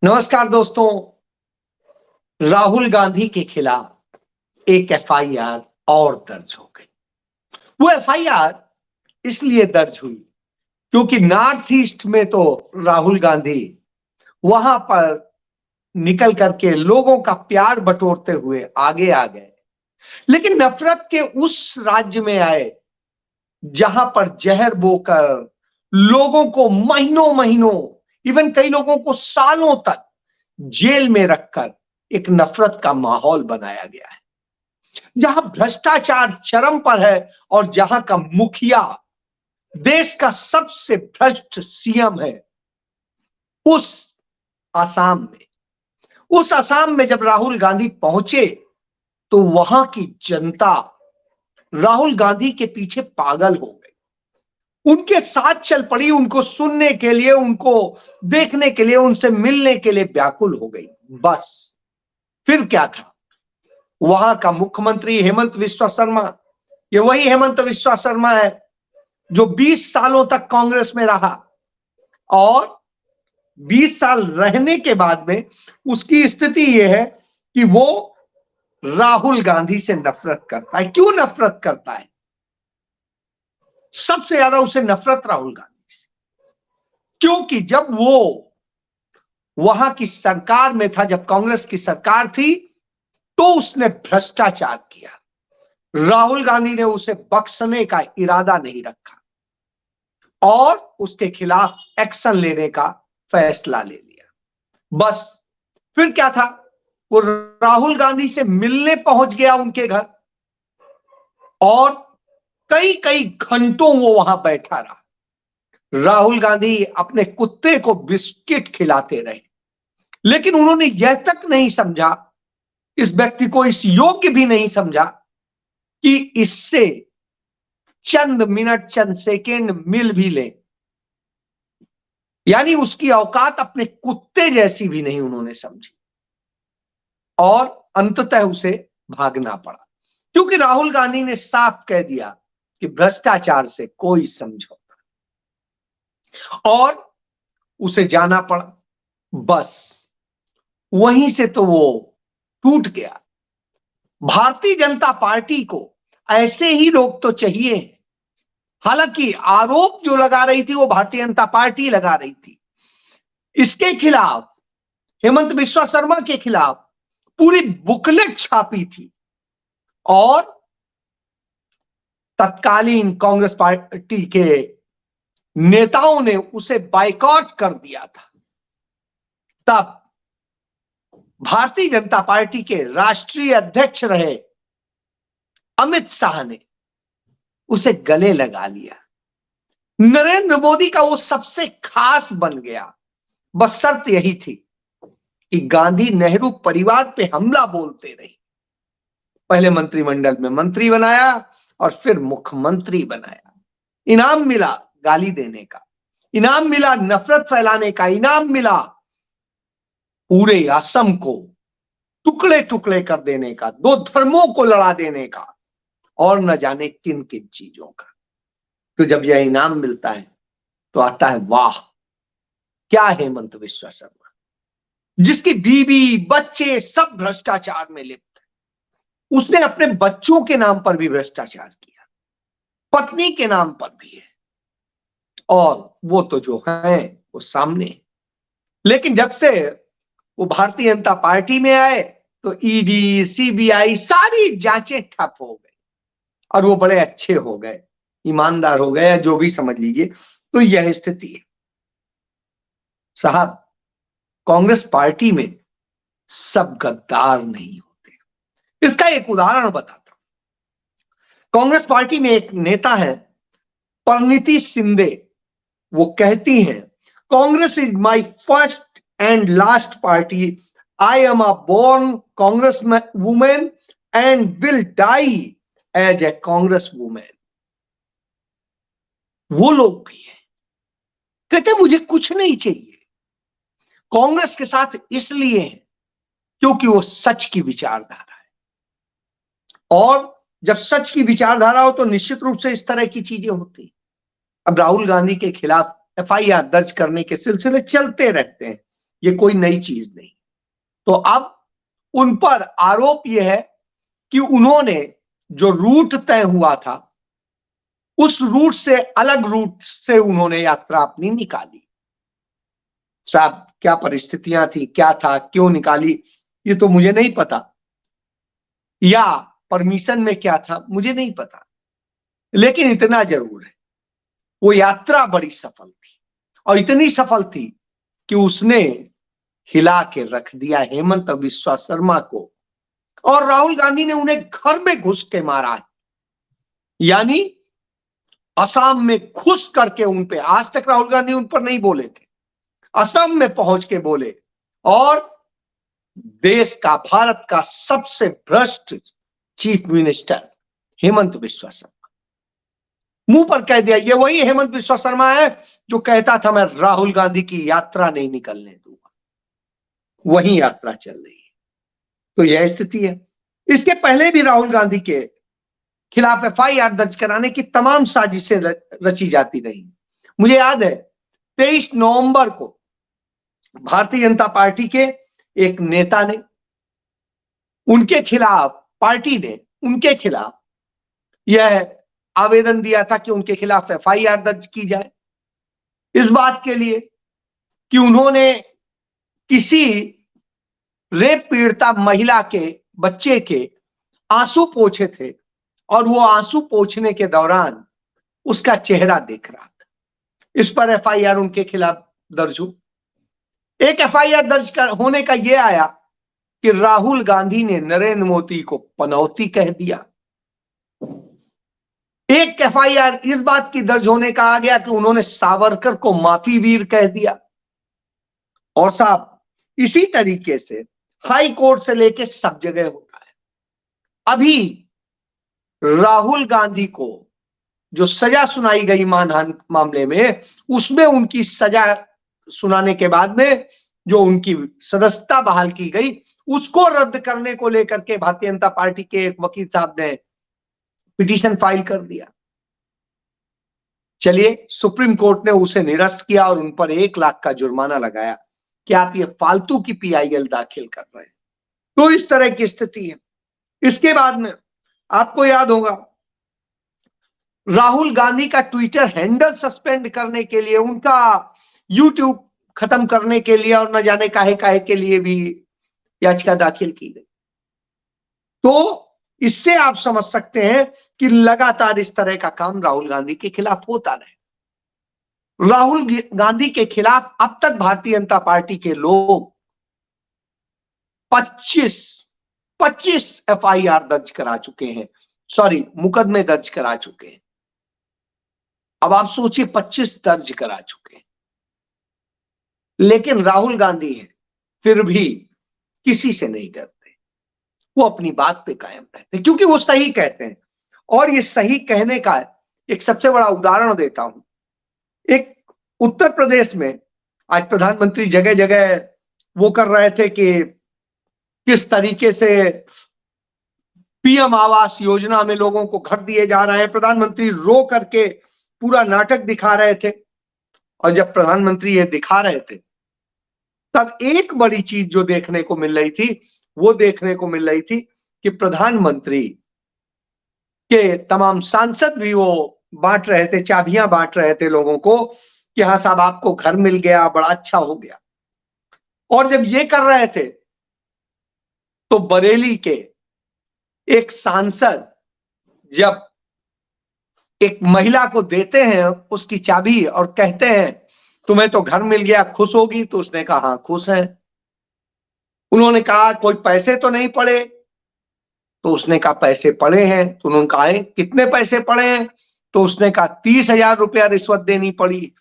नमस्कार दोस्तों। राहुल गांधी के खिलाफ एक एफआईआर और दर्ज हो गई। वो एफआईआर इसलिए दर्ज हुई क्योंकि नॉर्थ ईस्ट में तो राहुल गांधी वहां पर निकल करके लोगों का प्यार बटोरते हुए आगे आ गए, लेकिन नफरत के उस राज्य में आए जहां पर जहर बोकर लोगों को महीनों महीनों, इवन कई लोगों को सालों तक जेल में रखकर एक नफरत का माहौल बनाया गया है, जहां भ्रष्टाचार चरम पर है और जहां का मुखिया देश का सबसे भ्रष्ट सीएम है। उस असम में जब राहुल गांधी पहुंचे तो वहां की जनता राहुल गांधी के पीछे पागल हो गई, उनके साथ चल पड़ी, उनको सुनने के लिए, उनको देखने के लिए, उनसे मिलने के लिए व्याकुल हो गई। बस फिर क्या था, वहां का मुख्यमंत्री हेमंत विश्व शर्मा, ये वही हेमंत विश्व शर्मा है जो 20 सालों तक कांग्रेस में रहा और 20 साल रहने के बाद में उसकी स्थिति यह है कि वो राहुल गांधी से नफरत करता है। क्यों नफरत करता है? सबसे ज्यादा उसे नफरत राहुल गांधी से, क्योंकि जब वो वहां की सरकार में था, जब कांग्रेस की सरकार थी, तो उसने भ्रष्टाचार किया। राहुल गांधी ने उसे बख्शने का इरादा नहीं रखा और उसके खिलाफ एक्शन लेने का फैसला ले लिया। बस फिर क्या था, वो राहुल गांधी से मिलने पहुंच गया उनके घर और कई कई घंटों वो वहां बैठा रहा। राहुल गांधी अपने कुत्ते को बिस्किट खिलाते रहे, लेकिन उन्होंने यह तक नहीं समझा, इस व्यक्ति को इस योग्य भी नहीं समझा कि इससे चंद मिनट, चंद सेकेंड मिल भी ले। यानी उसकी औकात अपने कुत्ते जैसी भी नहीं उन्होंने समझी और अंततः उसे भागना पड़ा, क्योंकि राहुल गांधी ने साफ कह दिया कि भ्रष्टाचार से कोई समझौता, और उसे जाना पड़ा। बस वहीं से तो वो टूट गया। भारतीय जनता पार्टी को ऐसे ही लोग तो चाहिए। हालांकि आरोप जो लगा रही थी वो भारतीय जनता पार्टी लगा रही थी, इसके खिलाफ, हेमंत बिस्वा शर्मा के खिलाफ पूरी बुकलेट छापी थी और तत्कालीन कांग्रेस पार्टी के नेताओं ने उसे बायकॉट कर दिया था। तब भारतीय जनता पार्टी के राष्ट्रीय अध्यक्ष रहे अमित शाह ने उसे गले लगा लिया। नरेंद्र मोदी का वो सबसे खास बन गया। बस शर्त यही थी कि गांधी नेहरू परिवार पे हमला बोलते रहे। पहले मंत्रिमंडल में मंत्री बनाया और फिर मुख्यमंत्री बनाया। इनाम मिला गाली देने का, इनाम मिला नफरत फैलाने का, इनाम मिला पूरे असम को टुकड़े टुकड़े कर देने का, दो धर्मों को लड़ा देने का और न जाने किन किन चीजों का। तो जब यह इनाम मिलता है तो आता है, वाह क्या हेमंत बिस्वा शर्मा, जिसकी बीवी बच्चे सब भ्रष्टाचार में लिप्त है। उसने अपने बच्चों के नाम पर भी भ्रष्टाचार किया, पत्नी के नाम पर भी है, और वो तो जो है वो सामने है। लेकिन जब से वो भारतीय जनता पार्टी में आए तो ईडी, सीबीआई सारी जांचें ठप हो गई और वो बड़े अच्छे हो गए, ईमानदार हो गए, जो भी समझ लीजिए। तो यह स्थिति है साहब। कांग्रेस पार्टी में सब गद्दार नहीं होते। इसका एक उदाहरण बताता हूं। कांग्रेस पार्टी में एक नेता है परिणीति शिंदे। वो कहती हैं, Congress is my first and last party, I am a born Congress women and will die as a Congress women. वो लोग भी है, कहते मुझे कुछ नहीं चाहिए, कांग्रेस के साथ इसलिए है क्योंकि वो सच की विचारधारा है, और जब सच की विचारधारा हो तो निश्चित रूप से इस तरह की चीजें होती। अब राहुल गांधी के खिलाफ एफआईआर दर्ज करने के सिलसिले चलते रहते हैं, ये कोई नई चीज नहीं। तो अब उन पर आरोप यह है कि उन्होंने जो रूट तय हुआ था उस रूट से अलग रूट से उन्होंने यात्रा अपनी निकाली। साहब क्या परिस्थितियां थी, क्या था, क्यों निकाली, ये तो मुझे नहीं पता, या परमिशन में क्या था मुझे नहीं पता, लेकिन इतना जरूर है वो यात्रा बड़ी सफल थी, और इतनी सफल थी कि उसने हिला के रख दिया हेमंत बिस्वा शर्मा को, और राहुल गांधी ने उन्हें घर में घुस के मारा है। यानी असम में घुस करके उन पे, आज तक राहुल गांधी उन पर नहीं बोले थे, असम में पहुंच के बोले, और देश का, भारत का सबसे भ्रष्ट चीफ मिनिस्टर हेमंत बिस्वा शर्मा मुंह पर कह दिया। ये वही हेमंत बिस्वा शर्मा है जो कहता था मैं राहुल गांधी की यात्रा नहीं निकलने दूंगा, वही यात्रा चल रही है। तो यह स्थिति है। इसके पहले भी राहुल गांधी के खिलाफ एफआईआर दर्ज कराने की तमाम साजिशें रची जाती रही। मुझे याद है 23 नवंबर को भारतीय जनता पार्टी के एक नेता ने उनके खिलाफ, पार्टी ने उनके खिलाफ यह आवेदन दिया था कि उनके खिलाफ एफआईआर दर्ज की जाए, इस बात के लिए कि उन्होंने किसी रेप पीड़िता महिला के बच्चे के आंसू पोंछे थे, और वो आंसू पोंछने के दौरान उसका चेहरा देख रहा था। इस पर एफआईआर उनके खिलाफ दर्ज हो। एक एफआईआर दर्ज होने का यह आया कि राहुल गांधी ने नरेंद्र मोदी को पनौती कह दिया। एक एफआईआर इस बात की दर्ज होने का आ गया कि उन्होंने सावरकर को माफी वीर कह दिया। और साहब इसी तरीके से हाई कोर्ट से लेके सब जगह होता है। अभी राहुल गांधी को जो सजा सुनाई गई मानहानि मामले में, उसमें उनकी सजा सुनाने के बाद में जो उनकी सदस्यता बहाल की गई, उसको रद्द करने को लेकर के भारतीय जनता पार्टी के एक वकील साहब ने पिटीशन फाइल कर दिया। चलिए, सुप्रीम कोर्ट ने उसे निरस्त किया और उन पर 1 लाख का जुर्माना लगाया कि आप ये फालतू की पीआईएल दाखिल कर रहे हैं। तो इस तरह की स्थिति है। इसके बाद में आपको याद होगा राहुल गांधी का ट्विटर हैंडल सस्पेंड करने के लिए, उनका यूट्यूब खत्म करने के लिए, और न जाने काहे के लिए भी याचिका दाखिल की गई। तो इससे आप समझ सकते हैं कि लगातार इस तरह का काम राहुल गांधी के खिलाफ होता रहे। राहुल गांधी के खिलाफ अब तक भारतीय जनता पार्टी के लोग 25 एफआईआर दर्ज करा चुके हैं, सॉरी मुकदमे दर्ज करा चुके हैं। अब आप सोचिए 25 दर्ज करा चुके हैं, लेकिन राहुल गांधी है फिर भी किसी से नहीं डरते, वो अपनी बात पे कायम रहते हैं, क्योंकि वो सही कहते हैं। और ये सही कहने का एक सबसे बड़ा उदाहरण देता हूं। एक उत्तर प्रदेश में आज प्रधानमंत्री जगह जगह वो कर रहे थे कि किस तरीके से पीएम आवास योजना में लोगों को घर दिए जा रहे हैं। प्रधानमंत्री रो करके पूरा नाटक दिखा रहे थे, और जब प्रधानमंत्री ये दिखा रहे थे तब एक बड़ी चीज जो देखने को मिल रही थी, वो देखने को मिल रही थी कि प्रधानमंत्री के तमाम सांसद भी वो बांट रहे थे, चाबियां बांट रहे थे लोगों को कि हाँ साहब आपको घर मिल गया, बड़ा अच्छा हो गया। और जब ये कर रहे थे तो बरेली के एक सांसद जब एक महिला को देते हैं उसकी चाबी और कहते हैं तुम्हें तो घर मिल गया, खुश होगी? तो उसने कहा हाँ खुश है। उन्होंने कहा कोई पैसे तो नहीं पड़े? तो उसने कहा पैसे पड़े हैं। तो उन्होंने कहा कितने पैसे पड़े हैं? तो उसने कहा 30,000 रुपया रिश्वत देनी पड़ी।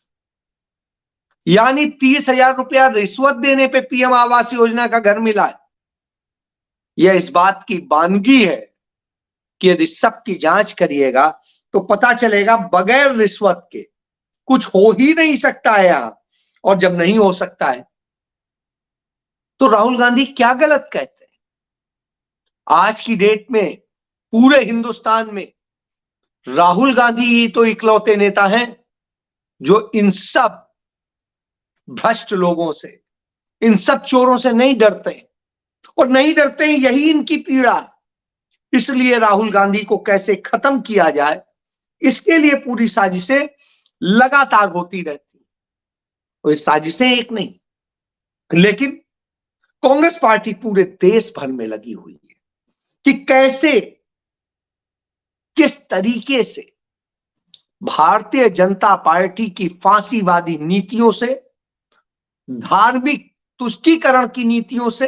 यानी 30,000 रुपया रिश्वत देने पे पीएम आवास योजना का घर मिला है। यह इस बात की वानगी है कि यदि सबकी जांच करिएगा तो पता चलेगा बगैर रिश्वत के कुछ हो ही नहीं सकता है यहां। और जब नहीं हो सकता है तो राहुल गांधी क्या गलत कहते हैं? आज की डेट में पूरे हिंदुस्तान में राहुल गांधी ही तो इकलौते नेता हैं जो इन सब भ्रष्ट लोगों से, इन सब चोरों से नहीं डरते, और नहीं डरते, यही इनकी पीड़ा। इसलिए राहुल गांधी को कैसे खत्म किया जाए, इसके लिए पूरी साजिशें लगातार होती रहती। और ये साजिशें एक नहीं, लेकिन कांग्रेस पार्टी पूरे देश भर में लगी हुई है कि कैसे, किस तरीके से भारतीय जनता पार्टी की फांसीवादी नीतियों से, धार्मिक तुष्टीकरण की नीतियों से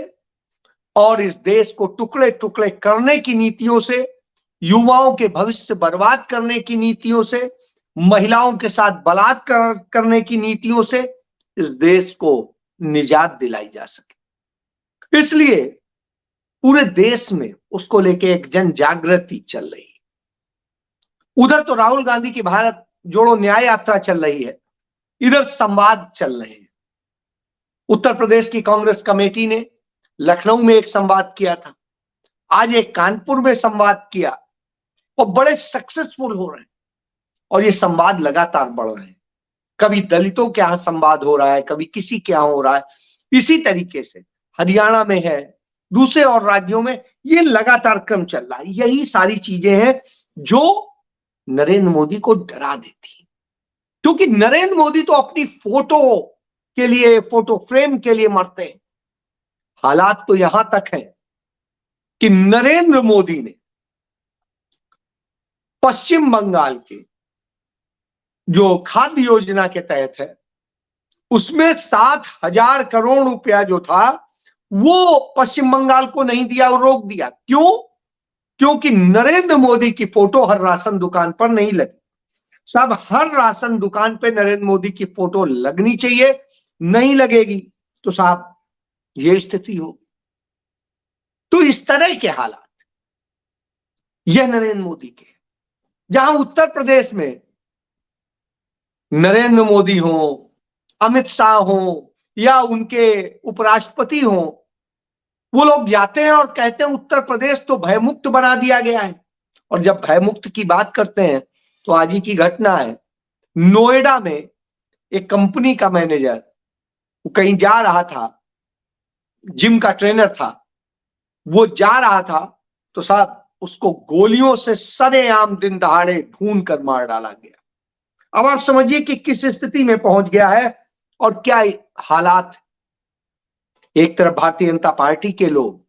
और इस देश को टुकड़े टुकड़े करने की नीतियों से, युवाओं के भविष्य बर्बाद करने की नीतियों से, महिलाओं के साथ बलात्कार करने की नीतियों से इस देश को निजात दिलाई जा सके। इसलिए पूरे देश में उसको लेके एक जन जागृति चल रही है। उधर तो राहुल गांधी की भारत जोड़ो न्याय यात्रा चल रही है, इधर संवाद चल रहे हैं। उत्तर प्रदेश की कांग्रेस कमेटी ने लखनऊ में एक संवाद किया था, आज एक कानपुर में संवाद किया, और बड़े सक्सेसफुल हो रहे हैं। और ये संवाद लगातार बढ़ रहे हैं। कभी दलितों के यहां संवाद हो रहा है, कभी किसी के यहां हो रहा है। इसी तरीके से हरियाणा में है, दूसरे और राज्यों में ये लगातार क्रम चल रहा है। यही सारी चीजें हैं जो नरेंद्र मोदी को डरा देती है, क्योंकि नरेंद्र मोदी तो अपनी फोटो के लिए, फोटो फ्रेम के लिए मरते हैं। हालात तो यहां तक है कि नरेंद्र मोदी ने पश्चिम बंगाल के जो खाद्य योजना के तहत है, उसमें 7,000 करोड़ रुपया जो था वो पश्चिम बंगाल को नहीं दिया और रोक दिया। क्यों? क्योंकि नरेंद्र मोदी की फोटो हर राशन दुकान पर नहीं लगी। सब हर राशन दुकान पे नरेंद्र मोदी की फोटो लगनी चाहिए, नहीं लगेगी तो साहब ये स्थिति होगी। तो इस तरह के हालात यह नरेंद्र मोदी के, जहां उत्तर प्रदेश में नरेंद्र मोदी हो, अमित शाह हो या उनके उपराष्ट्रपति हो, वो लोग जाते हैं और कहते हैं उत्तर प्रदेश तो भयमुक्त बना दिया गया है। और जब भयमुक्त की बात करते हैं तो आज ही की घटना है, नोएडा में एक कंपनी का मैनेजर वो कहीं जा रहा था, जिम का ट्रेनर था, वो जा रहा था तो साहब उसको गोलियों से सरेआम दिन दहाड़े भून कर मार डाला गया। अब आप समझिए कि किस स्थिति में पहुंच गया है और क्या हालात। एक तरफ भारतीय जनता पार्टी के लोग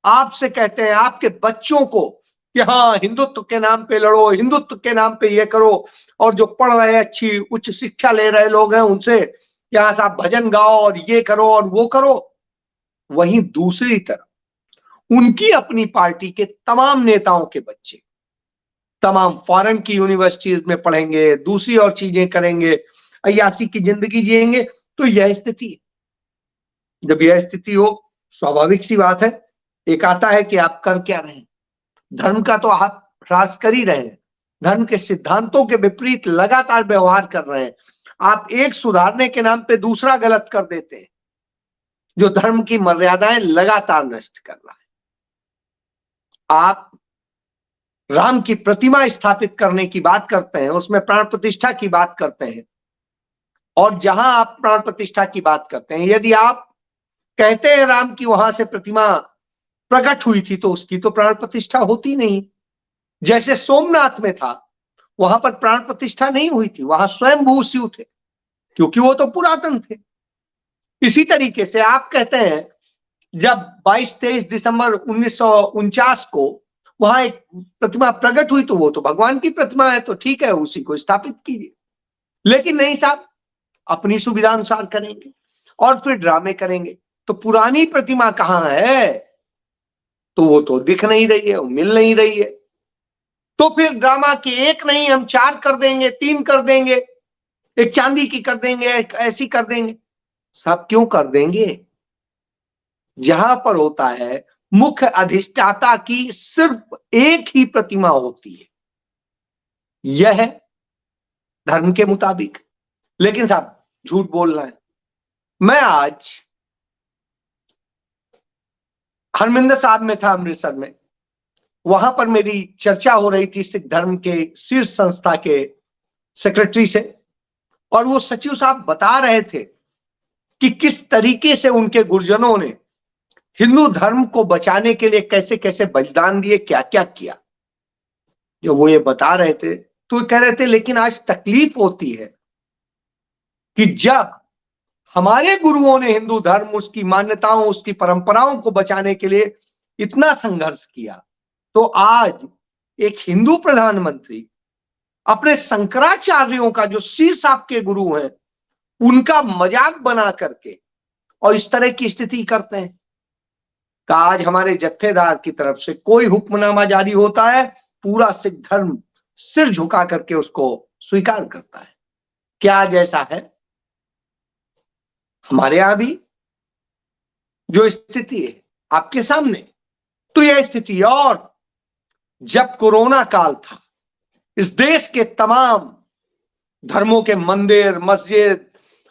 आपसे कहते हैं, आपके बच्चों को, कि हाँ हिंदुत्व के नाम पे लड़ो, हिंदुत्व के नाम पे ये करो, और जो पढ़ रहे अच्छी उच्च शिक्षा ले रहे लोग हैं उनसे यहां साहब भजन गाओ और ये करो और वो करो। वहीं दूसरी तरफ उनकी अपनी पार्टी के तमाम नेताओं के बच्चे तमाम फॉरेन की यूनिवर्सिटीज में पढ़ेंगे, दूसरी और चीजें करेंगे, अय्यासी की जिंदगी जिएंगे। तो यह स्थिति है। जब यह स्थिति हो, स्वाभाविक सी बात है, एक आता है कि आप कर क्या रहे हैं। धर्म का तो आप ह्रास कर ही रहे हैं, धर्म के सिद्धांतों के विपरीत लगातार व्यवहार कर रहे हैं। आप एक सुधारने के नाम पे दूसरा गलत कर देते हैं, जो धर्म की मर्यादाएं लगातार नष्ट कर रहा है। आप राम की प्रतिमा स्थापित करने की बात करते हैं, उसमें प्राण प्रतिष्ठा की बात करते हैं, और जहां आप प्राण प्रतिष्ठा की बात करते हैं, यदि आप कहते हैं राम की वहां से प्रतिमा प्रकट हुई थी तो उसकी तो प्राण प्रतिष्ठा होती नहीं। जैसे सोमनाथ में था, वहां पर प्राण प्रतिष्ठा नहीं हुई थी, वहां स्वयंभू शिव थे, क्योंकि वो तो पुरातन थे। इसी तरीके से आप कहते हैं जब 22-23 दिसंबर 1949 को वहां एक प्रतिमा प्रकट हुई तो वो तो भगवान की प्रतिमा है, तो ठीक है उसी को स्थापित कीजिए। लेकिन नहीं साहब, अपनी सुविधा अनुसार करेंगे और फिर ड्रामे करेंगे। तो पुरानी प्रतिमा कहां है? तो वो तो दिख नहीं रही है, वो मिल नहीं रही है। तो फिर ड्रामा के एक नहीं हम 4 कर देंगे, 3 कर देंगे, एक चांदी की कर देंगे, एक ऐसी कर देंगे। सब क्यों कर देंगे? जहां पर होता है मुख्य अधिष्ठाता की सिर्फ एक ही प्रतिमा होती है, यह है धर्म के मुताबिक। लेकिन साहब झूठ बोल रहे हैं। मैं आज हरमिंदर साहब में था अमृतसर में, वहां पर मेरी चर्चा हो रही थी सिख धर्म के शीर्ष संस्था के सेक्रेटरी से, और वो सचिव साहब बता रहे थे कि किस तरीके से उनके गुरुजनों ने हिंदू धर्म को बचाने के लिए कैसे कैसे बलिदान दिए, क्या क्या किया। जो वो ये बता रहे थे तो कह रहे थे लेकिन आज तकलीफ होती है कि जब हमारे गुरुओं ने हिंदू धर्म, उसकी मान्यताओं, उसकी परंपराओं को बचाने के लिए इतना संघर्ष किया, तो आज एक हिंदू प्रधानमंत्री अपने शंकराचार्यों का, जो शीर्ष आपके गुरु हैं, उनका मजाक बना करके और इस तरह की स्थिति करते हैं। कि आज हमारे जत्थेदार की तरफ से कोई हुक्मनामा जारी होता है, पूरा सिख धर्म सिर झुका करके उसको स्वीकार करता है। क्या जैसा है हमारे यहां भी जो स्थिति है आपके सामने, तो यह स्थिति। और जब कोरोना काल था, इस देश के तमाम धर्मों के मंदिर, मस्जिद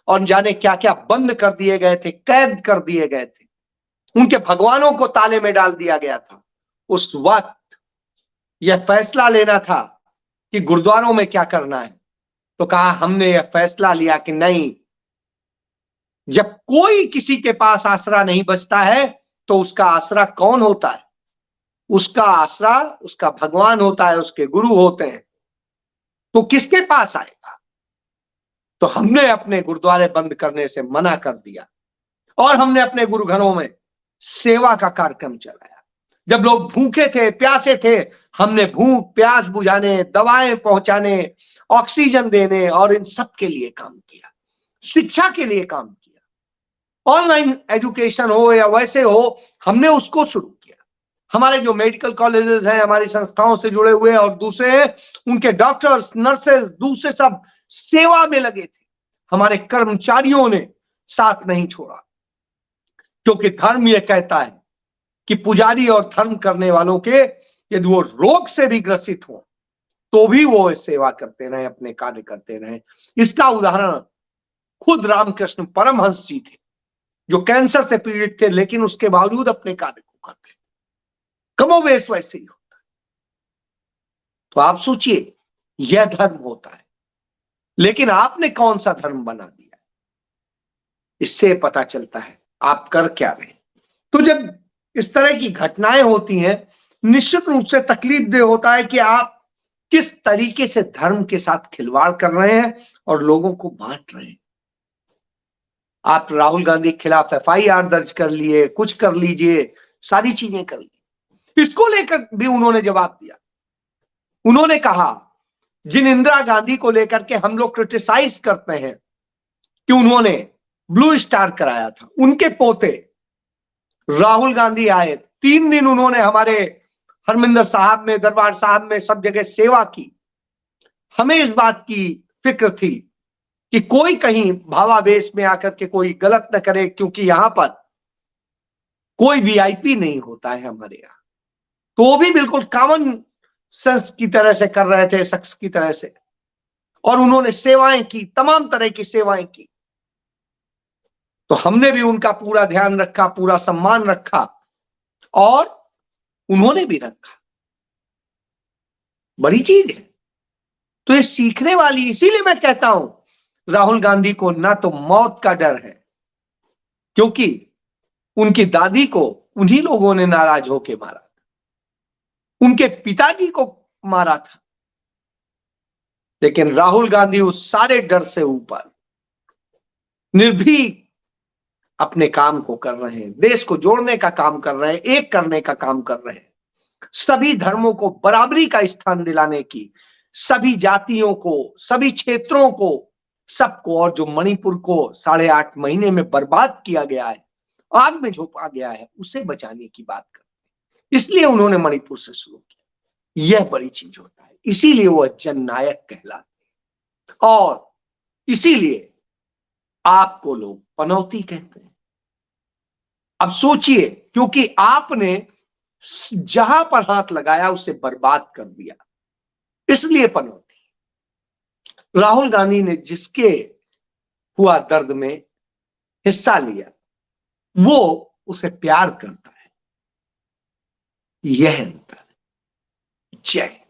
और जाने क्या क्या बंद कर दिए गए थे, कैद कर दिए गए थे, उनके भगवानों को ताले में डाल दिया गया था। उस वक्त यह फैसला लेना था कि गुरुद्वारों में क्या करना है, तो कहा हमने यह फैसला लिया कि नहीं, जब कोई किसी के पास आसरा नहीं बचता है तो उसका आसरा कौन होता है? उसका आसरा उसका भगवान होता है, उसके गुरु होते हैं। तो किसके पास आएगा? तो हमने अपने गुरुद्वारे बंद करने से मना कर दिया और हमने अपने गुरु घरों में सेवा का कार्यक्रम चलाया। जब लोग भूखे थे, प्यासे थे, हमने भूख प्यास बुझाने, दवाएं पहुंचाने, ऑक्सीजन देने और इन सब के लिए काम किया, शिक्षा के लिए काम किया। ऑनलाइन एजुकेशन हो या वैसे हो, हमने उसको शुरू किया। हमारे जो मेडिकल कॉलेजेस हैं, हमारी संस्थाओं से जुड़े हुए और दूसरे हैं, उनके डॉक्टर्स, नर्सेस, दूसरे सब सेवा में लगे थे। हमारे कर्मचारियों ने साथ नहीं छोड़ा, क्योंकि धर्म यह कहता है कि पुजारी और धर्म करने वालों के यदि वो रोग से भी ग्रसित हो तो भी वो सेवा करते रहे, अपने कार्य करते रहे। इसका उदाहरण खुद रामकृष्ण परमहंस जी थे, जो कैंसर से पीड़ित थे, लेकिन उसके बावजूद अपने कार्य को करते। कमोवेश वैसे ही होता है। तो आप सोचिए, यह धर्म होता है, लेकिन आपने कौन सा धर्म बना दिया? इससे पता चलता है आप कर क्या रहे। तो जब इस तरह की घटनाएं होती हैं, निश्चित रूप से तकलीफदेह होता है कि आप किस तरीके से धर्म के साथ खिलवाड़ कर रहे हैं और लोगों को बांट रहे हैं। आप राहुल गांधी के खिलाफ एफआईआर दर्ज कर लिए, कुछ कर लीजिए, सारी चीजें कर ली। इसको लेकर भी उन्होंने जवाब दिया। उन्होंने कहा, जिन इंदिरा गांधी को लेकर के हम लोग क्रिटिसाइज करते हैं कि उन्होंने ब्लू स्टार कराया था, उनके पोते राहुल गांधी आए, 3 दिन उन्होंने हमारे हरमिंदर साहब में, दरबार साहब में, सब जगह सेवा की। हमें इस बात की फिक्र थी कि कोई कहीं भावावेश में आकर के कोई गलत न करे, क्योंकि यहां पर कोई वीआईपी नहीं होता है हमारे यहां। तो वो भी बिल्कुल कॉमन सेंस की तरह से कर रहे थे, शख्स की तरह से, और उन्होंने सेवाएं की, तमाम तरह की सेवाएं की। तो हमने भी उनका पूरा ध्यान रखा, पूरा सम्मान रखा, और उन्होंने भी रखा। बड़ी चीज है। तो ये सीखने वाली, इसीलिए मैं कहता हूं राहुल गांधी को ना तो मौत का डर है, क्योंकि उनकी दादी को उन्हीं लोगों ने नाराज होके मारा था, उनके पिताजी को मारा था, लेकिन राहुल गांधी उस सारे डर से ऊपर निर्भीक अपने काम को कर रहे हैं, देश को जोड़ने का काम कर रहे हैं, एक करने का काम कर रहे हैं, सभी धर्मों को बराबरी का स्थान दिलाने की, सभी जातियों को, सभी क्षेत्रों को, सबको। और जो मणिपुर को 8.5 महीने में बर्बाद किया गया है, आग में झोंका गया है, उसे बचाने की बात करते हैं। इसलिए उन्होंने मणिपुर से शुरू किया। यह बड़ी चीज होता है, इसीलिए वह जननायक कहलाते हैं, और इसीलिए आपको लोग पनौती कहते हैं। अब सोचिए, क्योंकि आपने जहां पर हाथ लगाया उसे बर्बाद कर दिया, इसलिए पनौती। राहुल गांधी ने जिसके हुआ दर्द में हिस्सा लिया, वो उसे प्यार करता है। यह अंतर। जय।